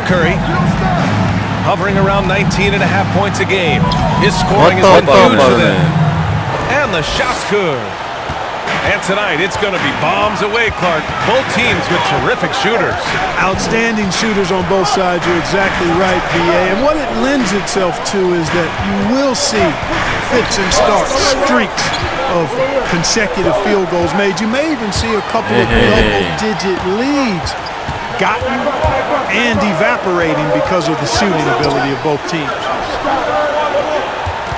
Curry, hovering around 19.5 points a game. His scoring has been huge for them. And the shot's good. And tonight, it's going to be bombs away, Clark. Both teams with terrific shooters. Outstanding shooters on both sides. You're exactly right, B.A. And what it lends itself to is that you will see fits and starts, streaks of consecutive field goals made. You may even see a couple of double-digit leads gotten and evaporating because of the shooting ability of both teams.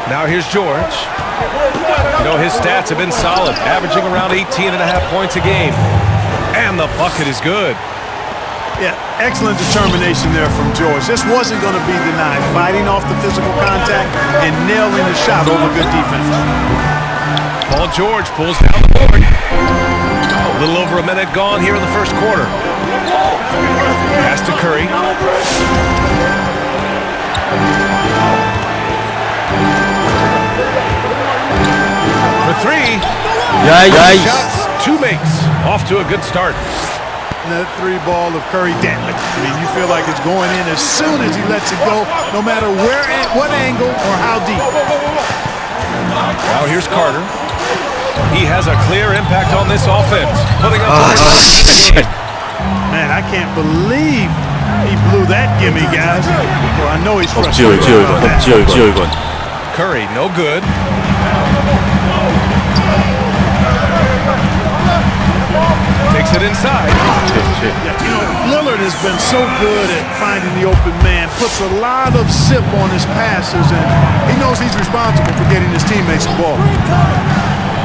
Now here's George. You know, his stats have been solid, averaging around 18.5 points a game. And the bucket is good. Yeah, excellent determination there from George. This wasn't going to be denied. Fighting off the physical contact and nailing the shot over good defense. Paul George pulls down the board. A little over a minute gone here in the first quarter. Pass to Curry. For three. Yikes. Shots, 2 makes. Off to a good start. That 3 ball of Curry, damn it. I mean, you feel like it's going in as soon as he lets it go, no matter where, at what angle, or how deep. Now here's Carter. He has a clear impact on this offense, putting up Man, I can't believe he blew that gimme, guys. Well, I know he's frustrated. Curry, no good. Takes it inside. Yeah, you know, Lillard has been so good at finding the open man, puts a lot of zip on his passes, and he knows he's responsible for getting his teammates the ball.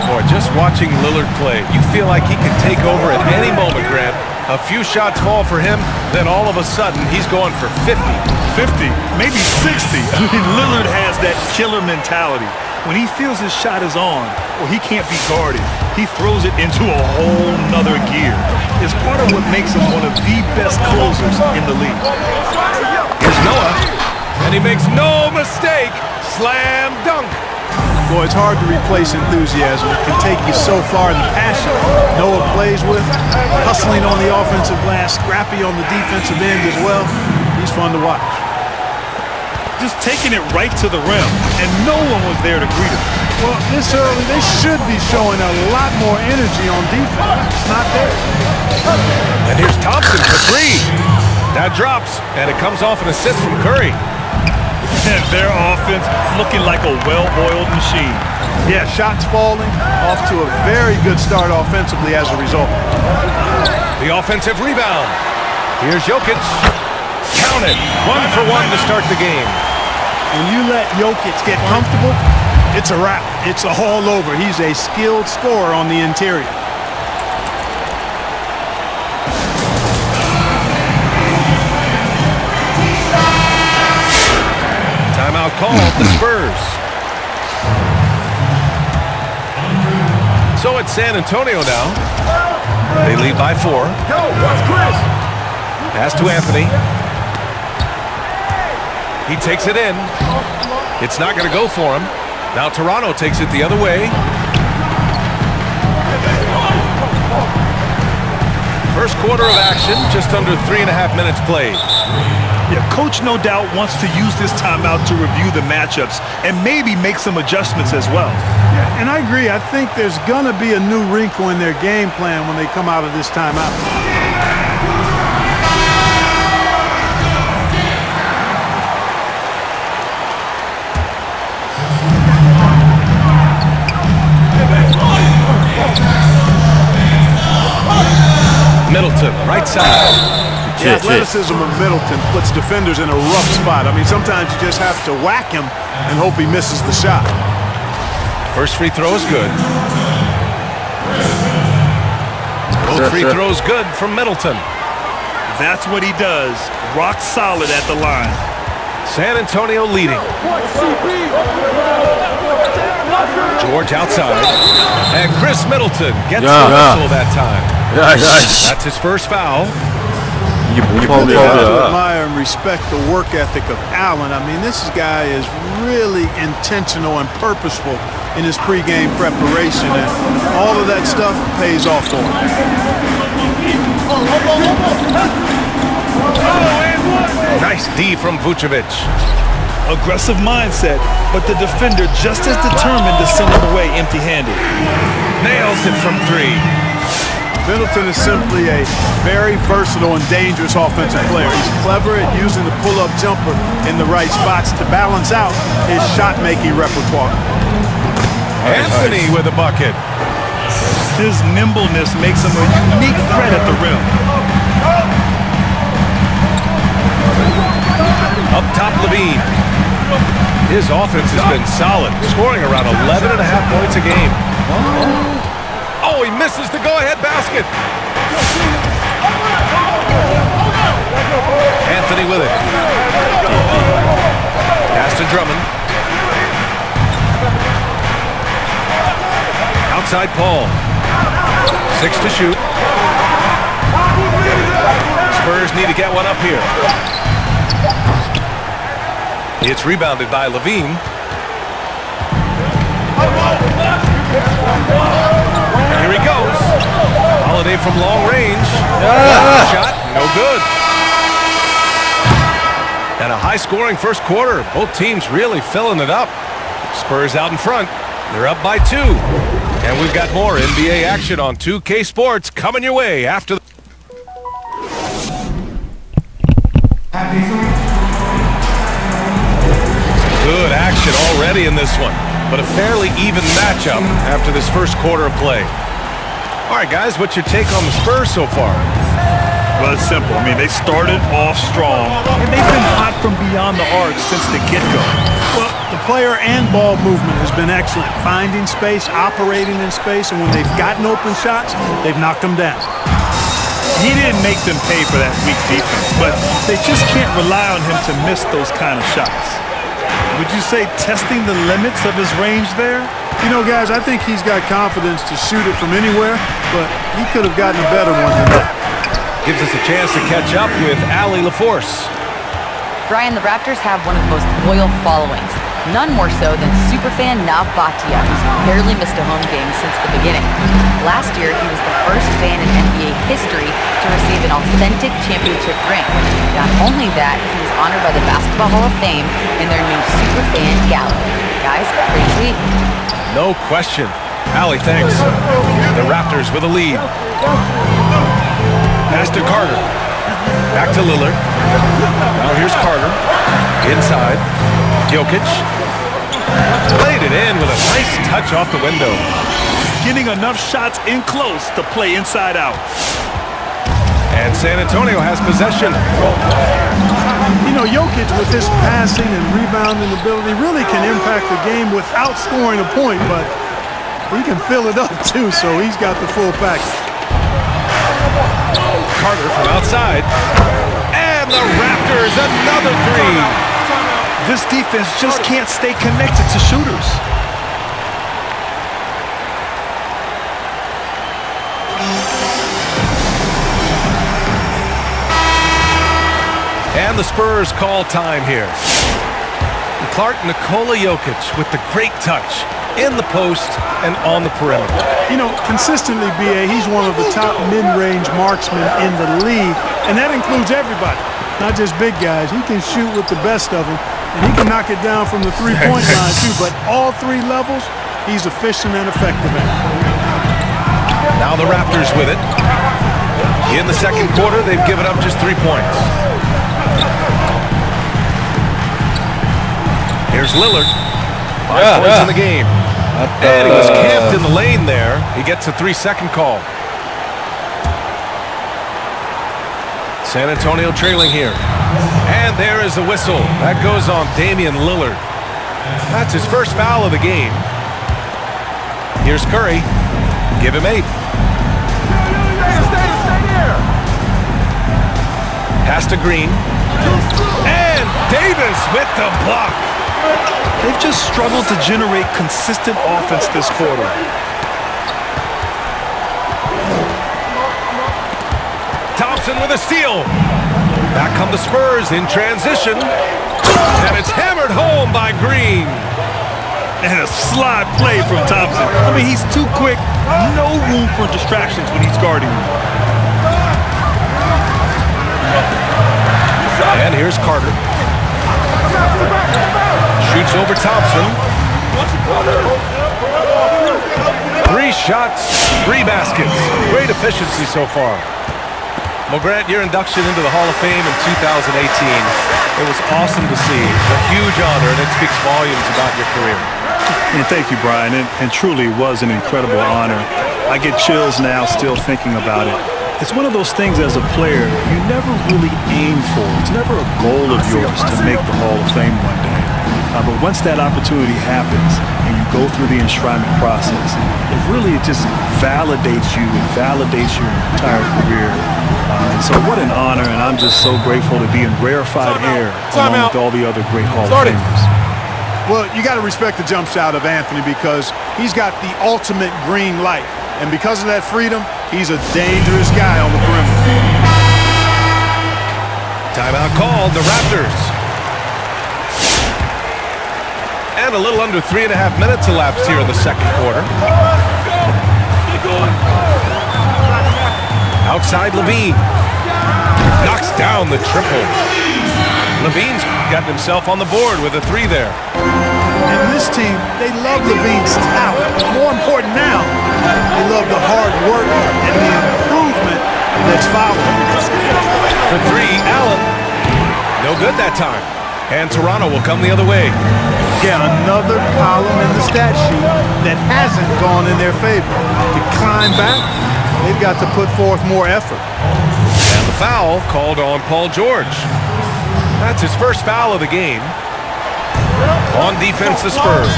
Boy, just watching Lillard play, you feel like he can take over at any moment, Grant. A few shots fall for him, then all of a sudden he's going for 50. 50, maybe 60. I mean, Lillard has that killer mentality. When he feels his shot is on, or he can't be guarded, he throws it into a whole nother gear. It's part of what makes him one of the best closers in the league. Here's Noah, and he makes no mistake. Slam dunk. Boy, it's hard to replace enthusiasm. It can take you so far in the passion Noah plays with, hustling on the offensive glass, scrappy on the defensive end as well. He's fun to watch. Just taking it right to the rim, and no one was there to greet him. Well, this early, they should be showing a lot more energy on defense. It's not there. And here's Thompson for 3. That drops, and it comes off an assist from Curry. And their offense looking like a well-oiled machine. Yeah, shots falling, off to a very good start offensively as a result. The offensive rebound. Here's Jokic. Count it. 1 for 1 to start the game. When you let Jokic get comfortable, it's a wrap. It's all over. He's a skilled scorer on the interior. Timeout called the Spurs. So it's San Antonio now. They lead by 4. Pass to Anthony. He takes it in. It's not going to go for him. Now Toronto takes it the other way. First quarter of action, just under 3.5 minutes played. Yeah, coach no doubt wants to use this timeout to review the matchups and maybe make some adjustments as well. Yeah, and I agree. I think there's going to be a new wrinkle in their game plan when they come out of this timeout. Middleton, right side. The athleticism of Middleton puts defenders in a rough spot. I mean, sometimes you just have to whack him and hope he misses the shot. First free throw is good. Both free throws good from Middleton. That's what he does. Rock solid at the line. San Antonio leading. George outside. And Chris Middleton gets the whistle that time. That's his first foul. You have to admire and respect the work ethic of Allen. I mean, this guy is really intentional and purposeful in his pregame preparation, and all of that stuff pays off for him. Nice D from Vucevic. Aggressive mindset, but the defender just as determined to send him away empty-handed. Nails it from 3. Middleton is simply a very versatile and dangerous offensive player. He's clever at using the pull-up jumper in the right spots to balance out his shot-making repertoire. Anthony with a bucket. His nimbleness makes him a unique threat at the rim. Up top, Levine. His offense has been solid, scoring around 11.5 points a game. Oh, he misses the go-ahead basket. Anthony with it. Pass to Drummond. Outside Paul. 6 to shoot. Spurs need to get one up here. It's rebounded by Levine. Here he goes. Holiday from long range. Shot, no good. And a high-scoring first quarter. Both teams really filling it up. Spurs out in front. They're up by 2. And we've got more NBA action on 2K Sports coming your way after. Good action already in this one, but a fairly even matchup after this first quarter of play. All right, guys, what's your take on the Spurs so far? Well, it's simple. I mean, they started off strong, and they've been hot from beyond the arc since the get-go. Well, the player and ball movement has been excellent. Finding space, operating in space, and when they've gotten open shots, they've knocked them down. He didn't make them pay for that weak defense, but they just can't rely on him to miss those kind of shots. Would you say testing the limits of his range there? You know, guys, I think he's got confidence to shoot it from anywhere, but he could have gotten a better one than that. Gives us a chance to catch up with Allie LaForce. Brian, the Raptors have one of the most loyal followings. None more so than superfan Nav Bhatia, who's barely missed a home game since the beginning. Last year, he was the first fan in NBA history to receive an authentic championship ring. Not only that, he was honored by the Basketball Hall of Fame in their new Superfan Gallery. Guys, pretty sweet. No question. Allie, thanks. The Raptors with a lead. Pass to Carter. Back to Lillard. Now here's Carter. Inside. Jokic. Played it in with a nice touch off the window. Getting enough shots in close to play inside out. And San Antonio has possession. You know, Jokic with his passing and rebounding ability really can impact the game without scoring a point, but he can fill it up too, so he's got the full package. Carter from outside. And the Raptors, another 3. This defense just can't stay connected to shooters. And the Spurs call time here. Nikola Jokic with the great touch in the post and on the perimeter. You know, consistently, B.A., he's one of the top mid-range marksmen in the league, and that includes everybody, not just big guys. He can shoot with the best of them, and he can knock it down from the three-point line, too, but all 3 levels, he's efficient and effective at it. Now the Raptors with it. In the second quarter, they've given up just 3 points. Here's Lillard. 5 points in the game. And he was camped in the lane there. He gets a 3-second call. San Antonio trailing here. And there is the whistle. That goes on Damian Lillard. That's his first foul of the game. Here's Curry. Give him 8. Pass to Green. And Davis with the block. They've just struggled to generate consistent offense this quarter. Thompson with a steal. Back come the Spurs in transition. And it's hammered home by Green. And a slide play from Thompson. I mean, he's too quick. No room for distractions when he's guarding him. And here's Carter. Shoots over Thompson. 3 shots, 3 baskets. Great efficiency so far. Well, Grant, your induction into the Hall of Fame in 2018, it was awesome to see. A huge honor, and it speaks volumes about your career. And thank you, Brian. And truly was an incredible honor. I get chills now still thinking about it. It's one of those things as a player you never really aim for. It's never a goal of yours to make the Hall of Fame one day. But once that opportunity happens and you go through the enshrinement process, it really just validates you. It validates your entire career. And so what an honor, and I'm just so grateful to be in rarefied air along with all the other great Hall of Famers. Well, you got to respect the jump shot of Anthony because he's got the ultimate green light. And because of that freedom, he's a dangerous guy on the perimeter. Timeout called, the Raptors. And a little under 3.5 minutes elapsed here in the second quarter. Outside Levine. Knocks down the triple. Levine's got himself on the board with a 3 there. And this team, they love Levine's talent. But more important now, they love the hard work and the improvement that's following. For 3, Allen. No good that time. And Toronto will come the other way. Yeah, another column in the stat sheet that hasn't gone in their favor. To climb back, they've got to put forth more effort. And the foul called on Paul George. That's his first foul of the game. On defense, the Spurs.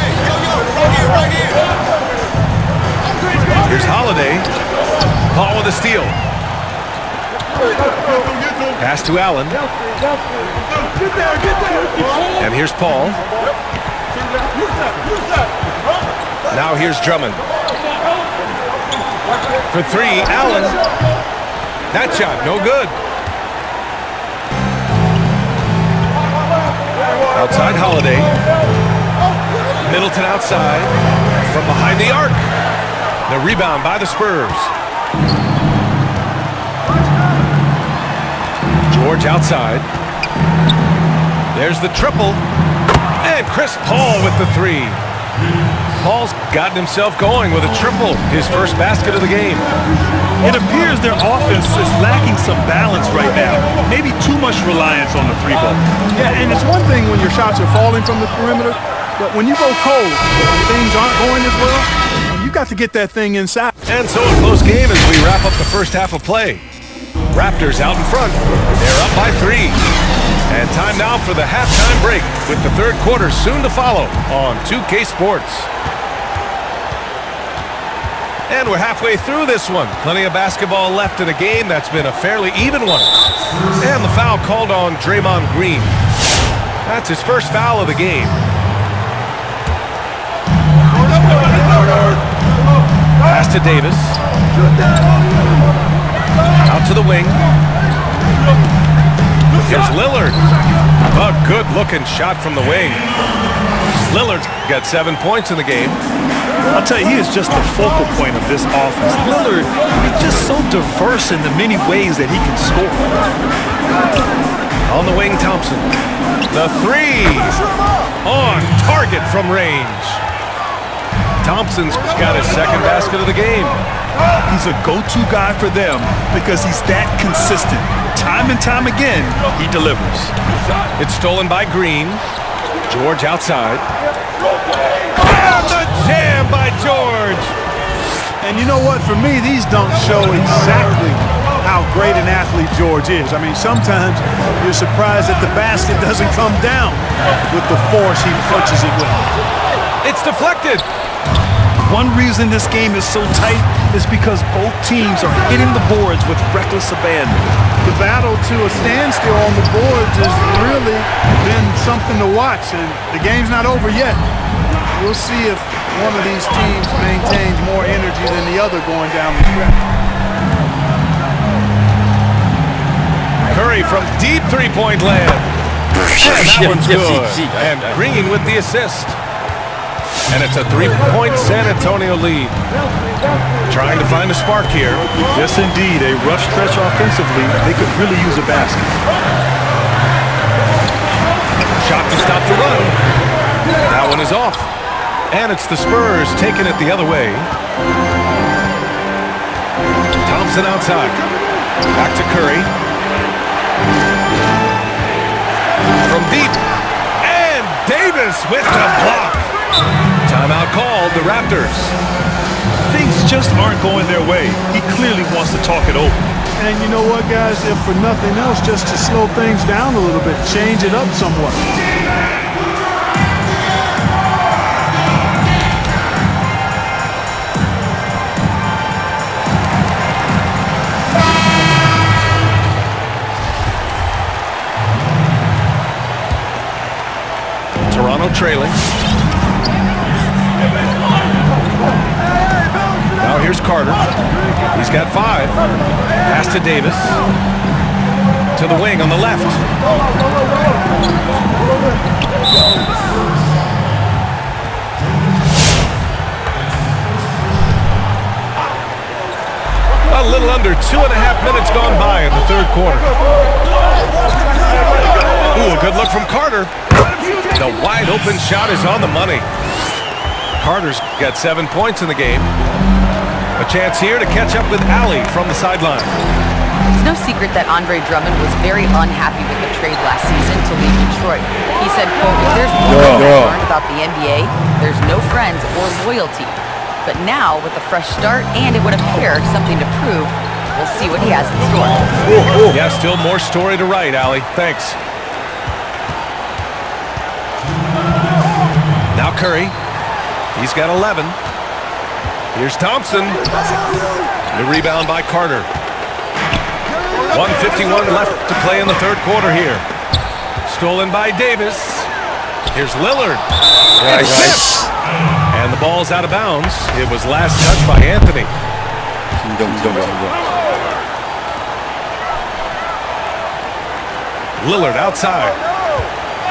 Here's Holiday. Paul with a steal. Pass to Allen. And here's Paul. Now here's Drummond. For 3, Allen. That shot, no good. Outside Holiday. Middleton outside. From behind the arc. The rebound by the Spurs. George outside. There's the triple. And Chris Paul with the 3. Paul's gotten himself going with a triple, his first basket of the game. It appears their offense is lacking some balance right now. Maybe too much reliance on the 3-ball. Yeah, and it's one thing when your shots are falling from the perimeter, but when you go cold, things aren't going as well, you got to get that thing inside. And so a close game as we wrap up the first half of play. Raptors out in front. They're up by 3. And time now for the halftime break with the third quarter soon to follow on 2K Sports. And we're halfway through this one. Plenty of basketball left in a game that's been a fairly even one. And the foul called on Draymond Green. That's his first foul of the game. Pass to Davis. Out to the wing. Here's Lillard. A good-looking shot from the wing. Lillard's got 7 points in the game. I'll tell you, he is just the focal point of this offense. Lillard is just so diverse in the many ways that he can score. On the wing, Thompson. The 3. On target from range. Thompson's got his second basket of the game. He's a go-to guy for them because he's that consistent. Time and time again, he delivers. It's stolen by Green. George outside. And the jam by George. And you know what? For me, these dunks show exactly how great an athlete George is. I mean, sometimes you're surprised that the basket doesn't come down with the force he punches it with. It's deflected. One reason this game is so tight is because both teams are hitting the boards with reckless abandon. The battle to a standstill on the boards has really been something to watch, and the game's not over yet. We'll see if one of these teams maintains more energy than the other going down the stretch. Curry from deep three-point land. That one's good. And Green with the assist. And it's a 3-point San Antonio lead. Trying to find a spark here. Yes, indeed. A rough stretch offensively. They could really use a basket. to stop the run. That one is off. And it's the Spurs taking it the other way. Thompson outside. Back to Curry. From deep. And Davis with the block. Timeout called, the Raptors. Things just aren't going their way. He clearly wants to talk it over. And you know what, guys? If for nothing else, just to slow things down a little bit, change it up somewhat. Toronto trailing. Now here's Carter. He's got 5. Pass to Davis. To the wing on the left. A little under 2.5 minutes gone by in the third quarter. Ooh, a good look from Carter. The wide open shot is on the money. Carter's got 7 points in the game. A chance here to catch up with Allie from the sideline. It's no secret that Andre Drummond was very unhappy with the trade last season to leave Detroit. He said, quote, "If there's one thing I learned about the NBA, there's no friends or loyalty. But now, with a fresh start and it would appear something to prove, we'll see what he has in store." Yeah, still more story to write, Allie. Thanks. Now Curry. He's got 11. Here's Thompson. The rebound by Carter. 1:51 left to play in the third quarter here. Stolen by Davis. Here's Lillard. Nice. And the ball's out of bounds. It was last touched by Anthony. Lillard outside.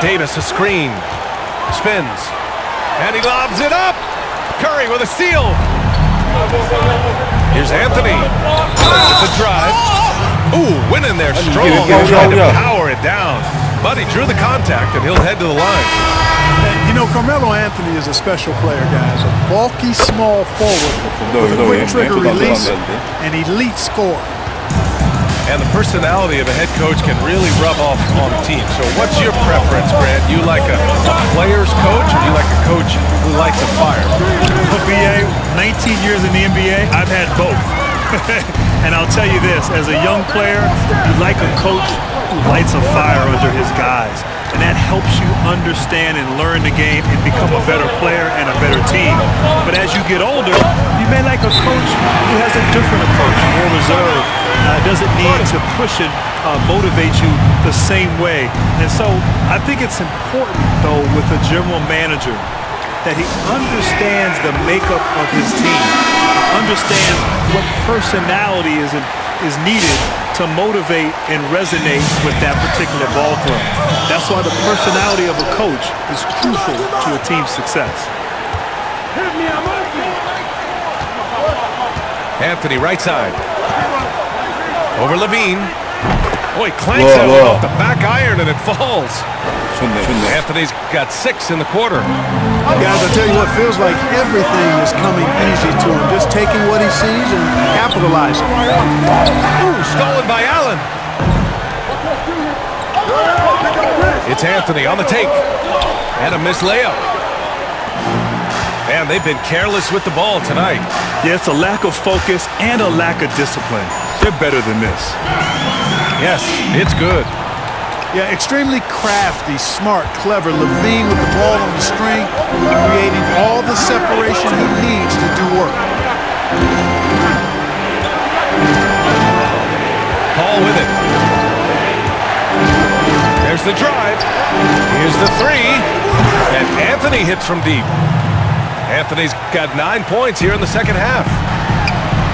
Davis a screen. Spins. And he lobs it up. Curry with a steal. Here's Anthony. With the drive. Ooh, winning there strong. Trying to power it down. But he drew the contact, and he'll head to the line. And, you know, Carmelo Anthony is a special player, guys. A bulky, small forward with a quick trigger release and elite score. And the personality of a head coach can really rub off on a team. So what's your preference, Grant? You like a player's coach, or do you like a coach who likes a fire? Well, BA, 19 years in the NBA, I've had both. And I'll tell you this, as a young player, you like a coach who lights a fire under his guys. And that helps you understand and learn the game and become a better player and a better team. But as you get older, you may like a coach who has a different approach, more reserved, doesn't need to push and motivate you the same way. And so I think it's important, though, with a general manager that he understands the makeup of his team, understands what personality is needed to motivate and resonate with that particular ball club. That's why the personality of a coach is crucial to a team's success. Anthony, right side. Over Levine. Boy, clanks that one off the back iron and it falls. Anthony's got 6 in the quarter. Guys, I tell you what, feels like everything is coming easy to him. Just taking what he sees and capitalizing. Ooh, stolen by Allen. It's Anthony on the take. And a missed layup. Man, they've been careless with the ball tonight. Yeah, it's a lack of focus and a lack of discipline. They're better than this. Yes, it's good. Yeah, extremely crafty, smart, clever. Levine with the ball on the string, creating all the separation he needs to do work. Paul with it. There's the drive. Here's the 3. And Anthony hits from deep. Anthony's got 9 points here in the second half.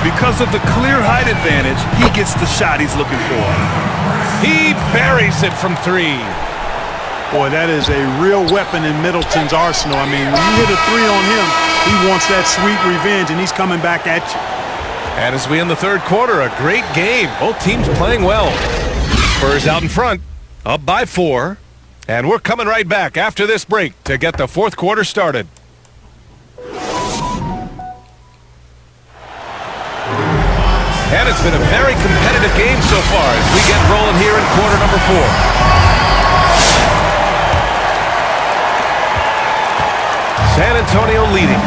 Because of the clear height advantage, he gets the shot he's looking for. He buries it from 3. Boy, that is a real weapon in Middleton's arsenal. I mean, when you hit a 3 on him, he wants that sweet revenge, and he's coming back at you. And as we in the third quarter, a great game. Both teams playing well. Spurs out in front, up by 4. And we're coming right back after this break to get the fourth quarter started. And it's been a very competitive game so far as we get rolling here in quarter number 4. San Antonio leading.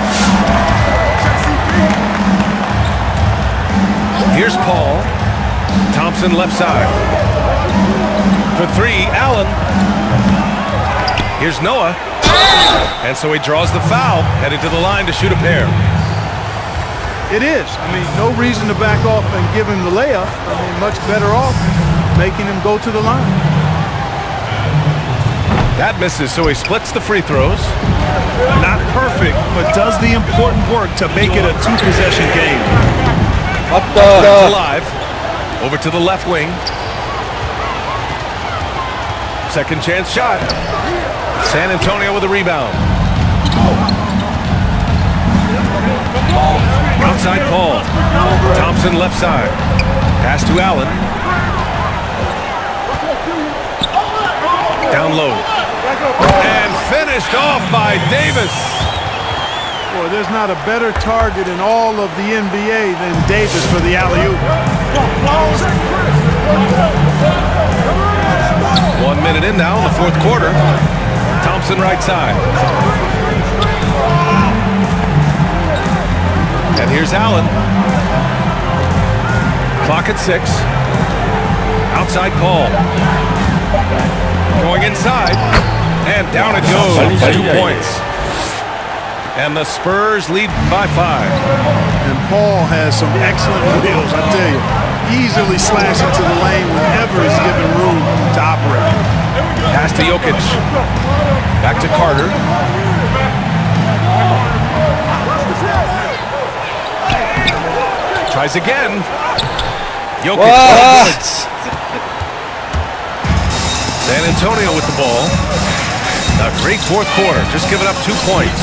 Here's Paul. Thompson left side. For 3, Allen. Here's Noah. And so he draws the foul, headed to the line to shoot a pair. It is. I mean, no reason to back off and give him the layup. I mean, much better off making him go to the line. That misses, so he splits the free throws. Not perfect, but does the important work to make it a 2-possession game. That's alive. Over to the left wing. Second chance shot. San Antonio with a rebound. Outside Paul. Thompson left side. Pass to Allen. Down low. And finished off by Davis. Boy, there's not a better target in all of the NBA than Davis for the alley-oop. 1 minute in now in the fourth quarter. Thompson right side. And here's Allen. Clock at 6. Outside Paul. Going inside. And down it goes. 2 points. And the Spurs lead by 5. And Paul has some excellent wheels, I tell you. Easily slash into the lane whenever he's given room to operate. Pass to Jokic. Back to Carter. Tries again. Jokic. San Antonio with the ball. A great fourth quarter. Just giving up 2 points.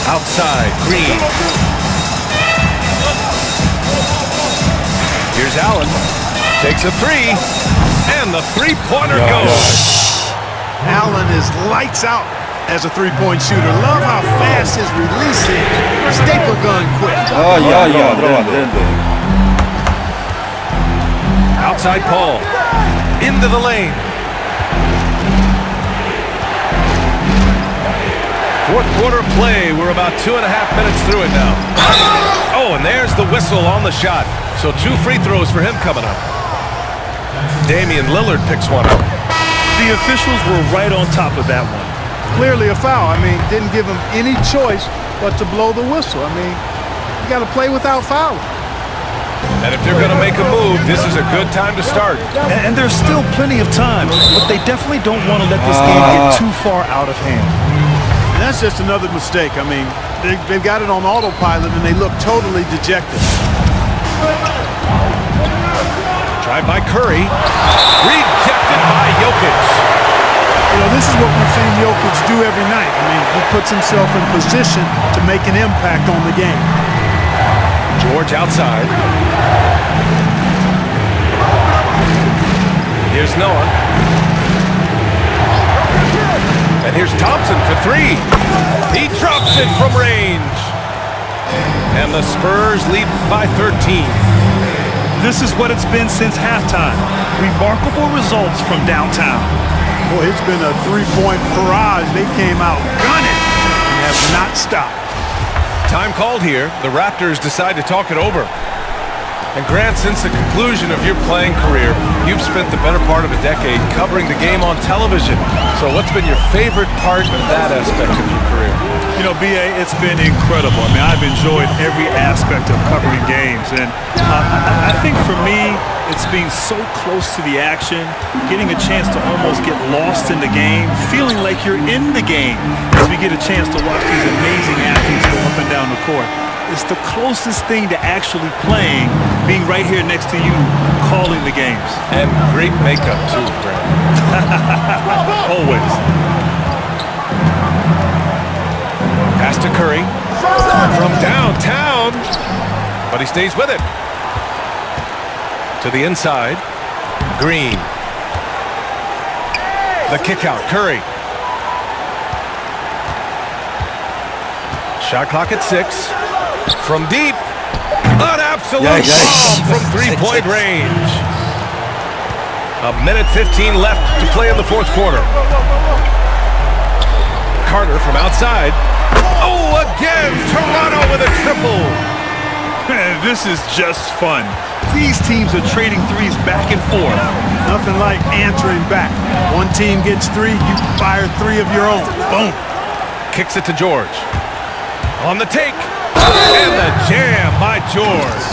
Outside, Green. Here's Allen. Takes a 3. And the three-pointer goes. Allen is lights out as a three-point shooter. Love how fast his release is. Staple gun quick. Outside Paul. Into the lane. Fourth quarter play. We're about 2.5 minutes through it now. Oh, and there's the whistle on the shot. So 2 free throws for him coming up. Damian Lillard picks one up. The officials were right on top of that one. Clearly a foul. I mean, didn't give him any choice but to blow the whistle. I mean, you got to play without fouling. And if they're going to make a move, this is a good time to start. And there's still plenty of time, but they definitely don't want to let this game get too far out of hand. And that's just another mistake. I mean, they've got it on autopilot, and they look totally dejected. Tried by Curry. Rejected by Jokic. You know, this is what we've seen Jokic do every night. I mean, he puts himself in position to make an impact on the game. George outside. Here's Noah. And here's Thompson for 3. He drops it from range. And the Spurs lead by 13. This is what it's been since halftime. Remarkable results from downtown. Boy, it's been a three-point barrage. They came out gunning and have not stopped. Time called here. The Raptors decide to talk it over. And Grant, since the conclusion of your playing career, you've spent the better part of a decade covering the game on television. So what's been your favorite part of that aspect of your career? You know, B.A., it's been incredible. I mean, I've enjoyed every aspect of covering games. And I think for me, it's being so close to the action, getting a chance to almost get lost in the game, feeling like you're in the game as we get a chance to watch these amazing athletes go up and down the court. It's the closest thing to actually playing, being right here next to you, calling the games. And great makeup, too, Grant. Always. Pass to Curry. From downtown. But he stays with it. To the inside. Green. The kick out, Curry. Shot clock at 6. From deep. An absolute bomb from three-point range. A minute 15 left to play in the fourth quarter. Carter from outside. Oh, again, Toronto with a triple. Man, this is just fun. These teams are trading threes back and forth. Nothing like answering back. One team gets 3, you fire 3 of your own. Boom. Kicks it to George. On the take. And the jam by George.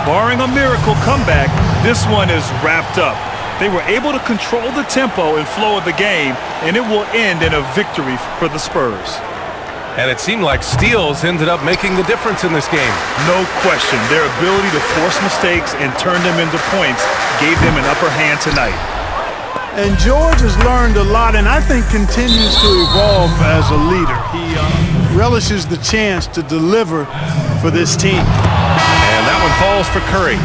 Barring a miracle comeback, this one is wrapped up. They were able to control the tempo and flow of the game, and it will end in a victory for the Spurs. And it seemed like steals ended up making the difference in this game. No question. Their ability to force mistakes and turn them into points gave them an upper hand tonight. And George has learned a lot and I think continues to evolve as a leader. He relishes the chance to deliver for this team. And that one falls for Curry.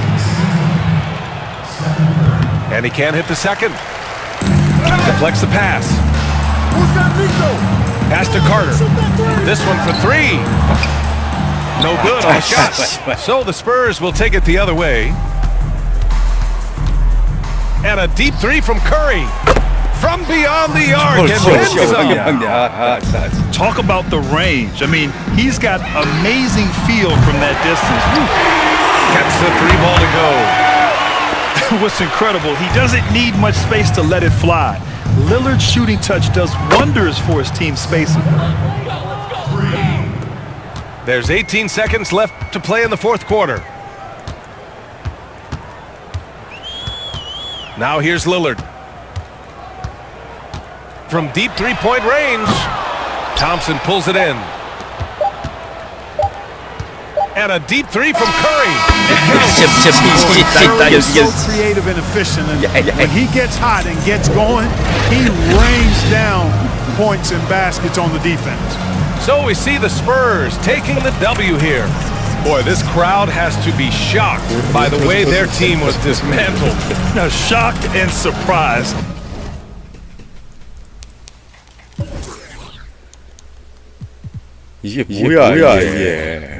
And he can't hit the second. Deflects the pass. Pass to Carter. This one for 3. No good on the shot. So the Spurs will take it the other way. And a deep 3 from Curry. From beyond the arc. And then some. Talk about the range. I mean, he's got amazing feel from that distance. Gets the 3 ball to go. What's incredible, he doesn't need much space to let it fly. Lillard's shooting touch does wonders for his team's spacing. There's 18 seconds left to play in the fourth quarter. Now here's Lillard. From deep three-point range, Thompson pulls it in. And a deep 3 from Curry. Curry is so creative and efficient, and when he gets hot and gets going, he rains down points and baskets on the defense. So we see the Spurs taking the W here. Boy, this crowd has to be shocked by the way their team was dismantled. Now, shocked and surprised. 이게 뭐야 이게.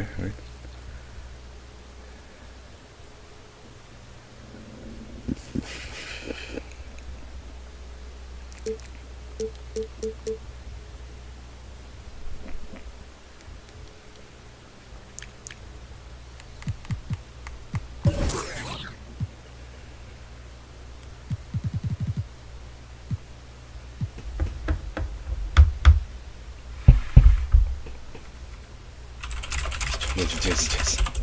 진짜